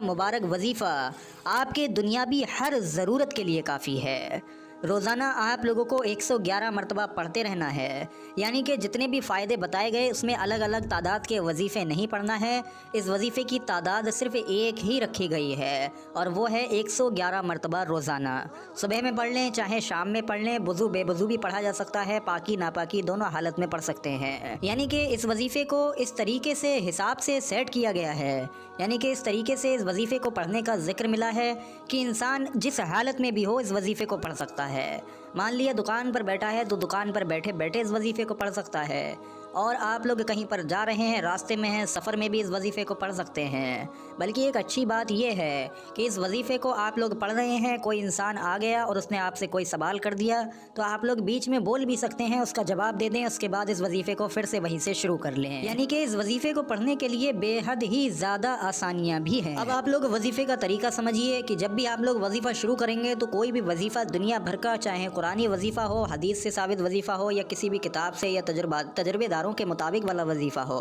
مبارک وظیفہ آپ کے دنیاوی ہر ضرورت کے لیے کافی ہے۔ روزانہ آپ لوگوں کو 111 مرتبہ پڑھتے رہنا ہے، یعنی کہ جتنے بھی فائدے بتائے گئے اس میں الگ الگ تعداد کے وظیفے نہیں پڑھنا ہے۔ اس وظیفے کی تعداد صرف ایک ہی رکھی گئی ہے اور وہ ہے 111 مرتبہ روزانہ۔ صبح میں پڑھ لیں چاہے شام میں پڑھ لیں، وضو بے وضو بھی پڑھا جا سکتا ہے، پاکی ناپاکی دونوں حالت میں پڑھ سکتے ہیں۔ یعنی کہ اس وظیفے کو اس طریقے سے حساب سے سیٹ کیا گیا ہے، یعنی کہ اس طریقے سے اس وظیفے کو پڑھنے کا ذکر ملا ہے کہ انسان جس حالت میں بھی ہو اس وظیفے کو پڑھ سکتا ہے۔ مان لیا دکان پر بیٹھا ہے تو دکان پر بیٹھے بیٹھے اس وظیفے کو پڑھ سکتا ہے، اور آپ لوگ کہیں پر جا رہے ہیں، راستے میں ہیں، سفر میں بھی اس وظیفے کو پڑھ سکتے ہیں۔ بلکہ ایک اچھی بات یہ ہے کہ اس وظیفے کو آپ لوگ پڑھ رہے ہیں، کوئی انسان آ گیا اور اس نے آپ سے کوئی سوال کر دیا تو آپ لوگ بیچ میں بول بھی سکتے ہیں، اس کا جواب دے دیں، اس کے بعد اس وظیفے کو پھر سے وہیں سے شروع کر لیں۔ یعنی کہ اس وظیفے کو پڑھنے کے لیے بے حد ہی زیادہ آسانیاں بھی ہیں۔ اب آپ لوگ وظیفے کا طریقہ سمجھیے کہ جب بھی آپ لوگ وظیفہ شروع کریں گے تو کوئی بھی وظیفہ دنیا بھر کا، چاہے قرآنی وظیفہ ہو، حدیث سے ثابت وظیفہ ہو، یا کسی بھی کتاب سے یا تجربے داروں کے مطابق والا وظیفہ ہو،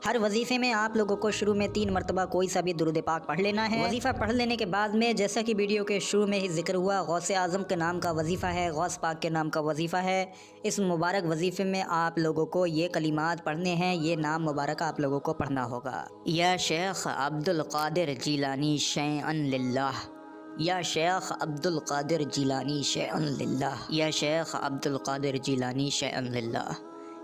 ہر وظیفے میں آپ لوگوں کو شروع میں 3 مرتبہ کوئی سا بھی درود پاک پڑھ لینا ہے۔ وظیفہ پڑھ لینے کے بعد میں، جیسا کہ ویڈیو کے شروع میں ہی ذکر ہوا، غوث اعظم کے نام کا وظیفہ ہے، غوث پاک کے نام کا وظیفہ ہے۔ اس مبارک وظیفے میں آپ لوگوں کو یہ کلمات پڑھنے ہیں، یہ نام مبارک آپ لوگوں کو پڑھنا ہوگا۔ یا شیخ عبد القادر جیلانی شیئا للہ، یا شیخ عبد القادر جیلانی شیئا للہ، یا شیخ عبد القادر جیلانی شیئا للہ۔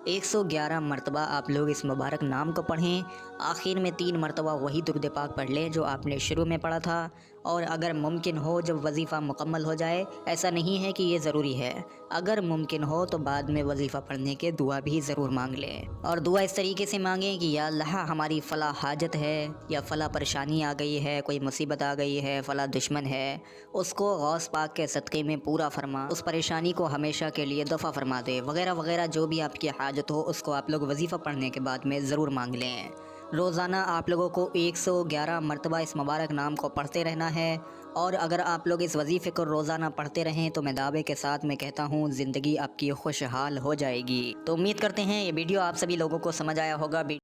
111 مرتبہ آپ لوگ اس مبارک نام کو پڑھیں۔ آخر میں 3 مرتبہ وہی درود پاک پڑھ لیں جو آپ نے شروع میں پڑھا تھا، اور اگر ممکن ہو جب وظیفہ مکمل ہو جائے، ایسا نہیں ہے کہ یہ ضروری ہے، اگر ممکن ہو تو بعد میں وظیفہ پڑھنے کے دعا بھی ضرور مانگ لیں، اور دعا اس طریقے سے مانگیں کہ یا اللہ ہماری فلاں حاجت ہے، یا فلاں پریشانی آ گئی ہے، کوئی مصیبت آ گئی ہے، فلاں دشمن ہے، اس کو غوث پاک کے صدقے میں پورا فرما، اس پریشانی کو ہمیشہ کے لیے دفع فرما دے، وغیرہ وغیرہ جو بھی آپ کی حاجت ہو اس کو آپ لوگ وظیفہ پڑھنے کے بعد میں ضرور مانگ لیں۔ روزانہ آپ لوگوں کو 111 مرتبہ اس مبارک نام کو پڑھتے رہنا ہے، اور اگر آپ لوگ اس وظیفے کو روزانہ پڑھتے رہیں تو میں دعوے کے ساتھ میں کہتا ہوں زندگی آپ کی خوشحال ہو جائے گی۔ تو امید کرتے ہیں یہ ویڈیو آپ سبھی لوگوں کو سمجھ آیا ہوگا۔